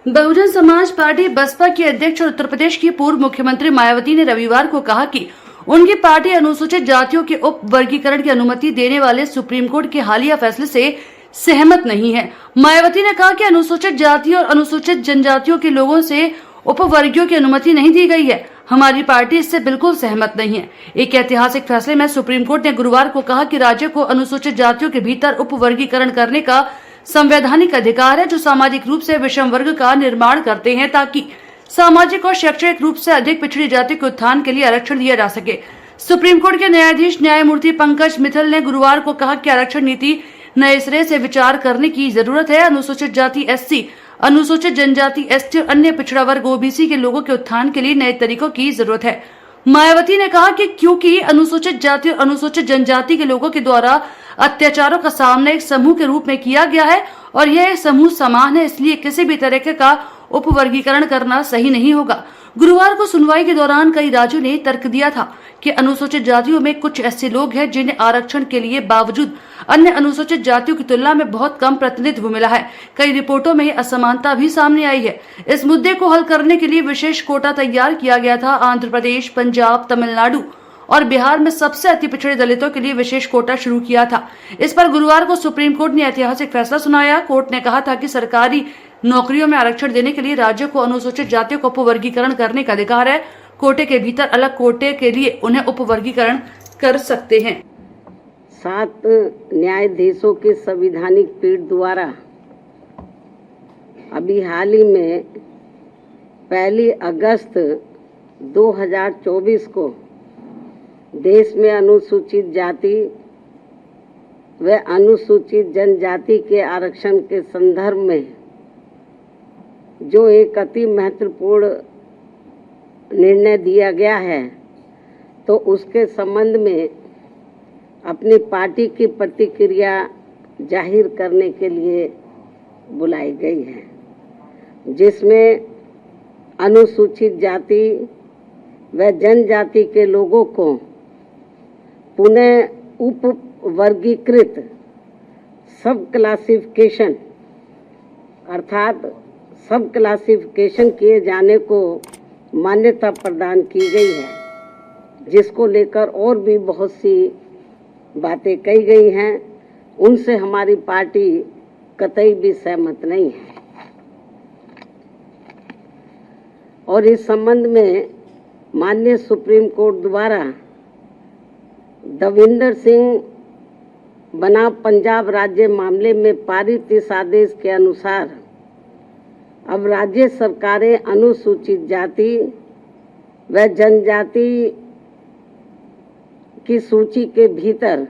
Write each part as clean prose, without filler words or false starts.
Bahujan Samaj party Baspa की अध्यक्ष और उत्तर प्रदेश की पूर्व मुख्यमंत्री मायावती ने रविवार को कहा कि उनकी पार्टी अनुसूचित जातियों के उप वर्गीकरण की अनुमति देने वाले सुप्रीम कोर्ट के हालिया फैसले से सहमत नहीं है। मायावती ने कहा कि अनुसूचित जाति और अनुसूचित जनजातियों के लोगों से उपवर्गीयों की अनुमति नहीं दी गई है। हमारी पार्टी इससे बिल्कुल सहमत नहीं है। एक ऐतिहासिक फैसले में सुप्रीम कोर्ट ने गुरुवार को कहा कि राज्य को अनुसूचित जातियों के भीतर उपवर्गीकरण करने का संवैधानिक अधिकार है, जो सामाजिक रूप से विषम वर्ग का निर्माण करते हैं, ताकि सामाजिक और शैक्षणिक रूप से अधिक पिछड़ी जाति के उत्थान के लिए आरक्षण दिया जा सके। सुप्रीम कोर्ट के न्यायाधीश न्यायमूर्ति पंकज मित्तल ने गुरुवार को कहा कि आरक्षण नीति नए सिरे से विचार करने की जरूरत है। अनुसूचित जाति एससी, अनुसूचित जनजाति एसटी और अन्य पिछड़ा वर्ग ओबीसी के लोगों के उत्थान के लिए नए तरीकों की जरूरत है। मायावती ने कहा कि क्योंकि अनुसूचित जाति और अनुसूचित जनजाति के लोगों के द्वारा अत्याचारों का सामना एक समूह के रूप में किया गया है और यह समूह समान है, इसलिए किसी भी तरह का उपवर्गीकरण करना सही नहीं होगा। गुरुवार को सुनवाई के दौरान कई राज्यों ने तर्क दिया था कि अनुसूचित जातियों में कुछ ऐसे लोग हैं जिन्हें आरक्षण के लिए बावजूद अन्य अनुसूचित जातियों की तुलना में बहुत कम प्रतिनिधित्व मिला है। कई रिपोर्टों में असमानता भी सामने आई है। इस मुद्दे को हल करने के लिए विशेष कोटा तैयार किया गया था। आंध्र प्रदेश, पंजाब, तमिलनाडु और बिहार में सबसे अति पिछड़े दलितों के लिए विशेष कोटा शुरू किया था। इस पर गुरुवार को सुप्रीम कोर्ट ने ऐतिहासिक फैसला सुनाया। कोर्ट ने कहा था कि सरकारी नौकरियों में आरक्षण देने के लिए राज्यों को अनुसूचित जातियों को उपवर्गीकरण करने का अधिकार है। कोटे के भीतर अलग कोटे के लिए उन्हें उपवर्गीकरण कर सकते हैं। 7 न्यायाधीशों की संवैधानिक पीठ द्वारा अभी हाल ही में 1 अगस्त 2024 को देश में अनुसूचित जाति व अनुसूचित जनजाति के आरक्षण के संदर्भ में जो एक अति महत्वपूर्ण निर्णय दिया गया है, तो उसके संबंध में अपनी पार्टी की प्रतिक्रिया जाहिर करने के लिए बुलाई गई है, जिसमें अनुसूचित जाति व जनजाति के लोगों को पुनः उप वर्गीकृत सब क्लासिफिकेशन अर्थात सब क्लासिफिकेशन किए जाने को मान्यता प्रदान की गई है, जिसको लेकर और भी बहुत सी बातें कही गई हैं। उनसे हमारी पार्टी कतई भी सहमत नहीं है और इस संबंध में माननीय सुप्रीम कोर्ट द्वारा दविंदर सिंह बनाम पंजाब राज्य मामले में पारित इस आदेश के अनुसार अब राज्य सरकारें अनुसूचित जाति व जनजाति की सूची के भीतर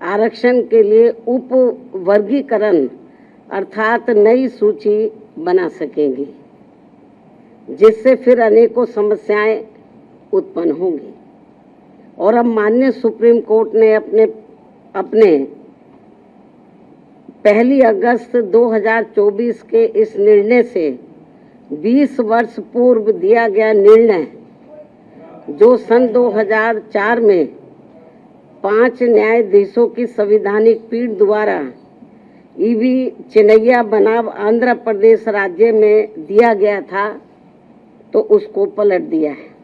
आरक्षण के लिए उप वर्गीकरण अर्थात नई सूची बना सकेंगी, जिससे फिर अनेकों समस्याएं उत्पन्न होंगी। और अब माननीय सुप्रीम कोर्ट ने अपने 1 अगस्त 2024 के इस निर्णय से 20 वर्ष पूर्व दिया गया निर्णय, जो सन 2004 में 5 न्यायाधीशों की संवैधानिक पीठ द्वारा ईवी चिन्नैया बनाम आंध्र प्रदेश राज्य में दिया गया था, तो उसको पलट दिया है,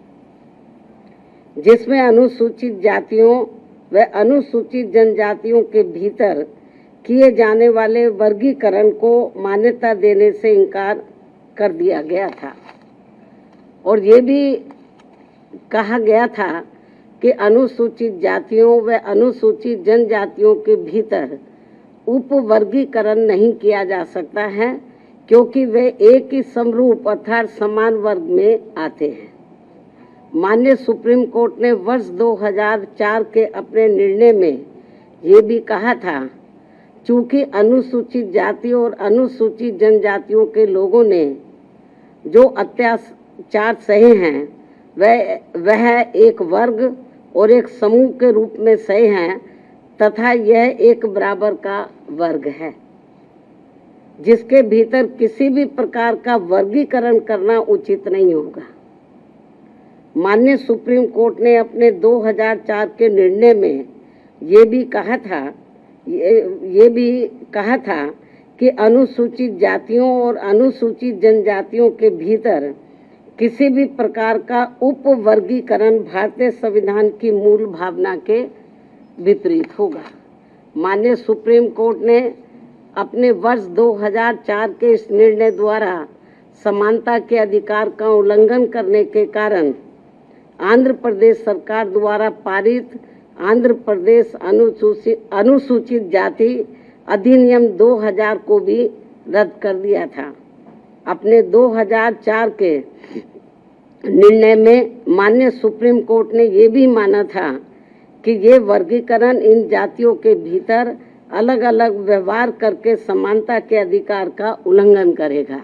जिसमें अनुसूचित जातियों व अनुसूचित जनजातियों के भीतर किए जाने वाले वर्गीकरण को मान्यता देने से इनकार कर दिया गया था। और ये भी कहा गया था कि अनुसूचित जातियों व अनुसूचित जनजातियों के भीतर उप वर्गीकरण नहीं किया जा सकता है, क्योंकि वे एक ही समरूप अर्थात समान वर्ग में आते हैं। माननीय सुप्रीम कोर्ट ने वर्ष 2004 के अपने निर्णय में ये भी कहा था, चूंकि अनुसूचित जाति और अनुसूचित जनजातियों के लोगों ने जो अत्याचार सहे हैं वह एक वर्ग और एक समूह के रूप में सहे हैं, तथा यह एक बराबर का वर्ग है, जिसके भीतर किसी भी प्रकार का वर्गीकरण करना उचित नहीं होगा। माननीय सुप्रीम कोर्ट ने अपने 2004 के निर्णय में ये भी कहा था कि अनुसूचित जातियों और अनुसूचित जनजातियों के भीतर किसी भी प्रकार का उप वर्गीकरण भारतीय संविधान की मूल भावना के विपरीत होगा। माननीय सुप्रीम कोर्ट ने अपने वर्ष 2004 के इस निर्णय द्वारा समानता के अधिकार का उल्लंघन करने के कारण आंध्र प्रदेश सरकार द्वारा पारित आंध्र प्रदेश अनुसूचित जाति अधिनियम 2000 को भी रद्द कर दिया था। अपने 2004 के निर्णय में माननीय सुप्रीम कोर्ट ने ये भी माना था कि ये वर्गीकरण इन जातियों के भीतर अलग अलग व्यवहार करके समानता के अधिकार का उल्लंघन करेगा।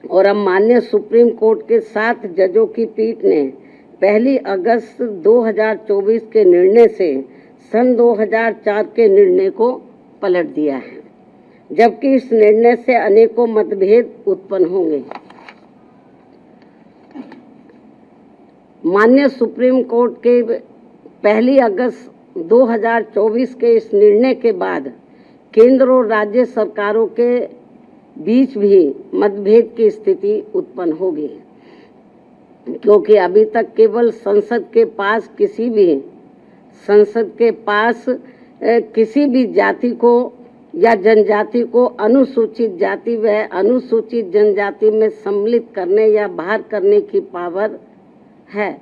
और अब माननीय सुप्रीम कोर्ट के 7 जजों की पीठ ने 1 अगस्त 2024 के निर्णय से सन 2004 के निर्णय को पलट दिया है, जबकि इस निर्णय से अनेकों मतभेद उत्पन्न होंगे। माननीय सुप्रीम कोर्ट के 1 अगस्त 2024 के इस निर्णय के बाद केंद्र और राज्य सरकारों के बीच भी मतभेद की स्थिति उत्पन्न होगी, क्योंकि अभी तक केवल संसद के पास किसी भी जाति को या जनजाति को अनुसूचित जाति व अनुसूचित जनजाति में सम्मिलित करने या बाहर करने की पावर है,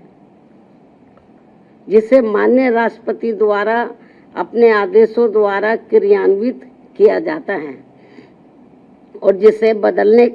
जिसे माननीय राष्ट्रपति द्वारा अपने आदेशों द्वारा क्रियान्वित किया जाता है और जिसे बदलने का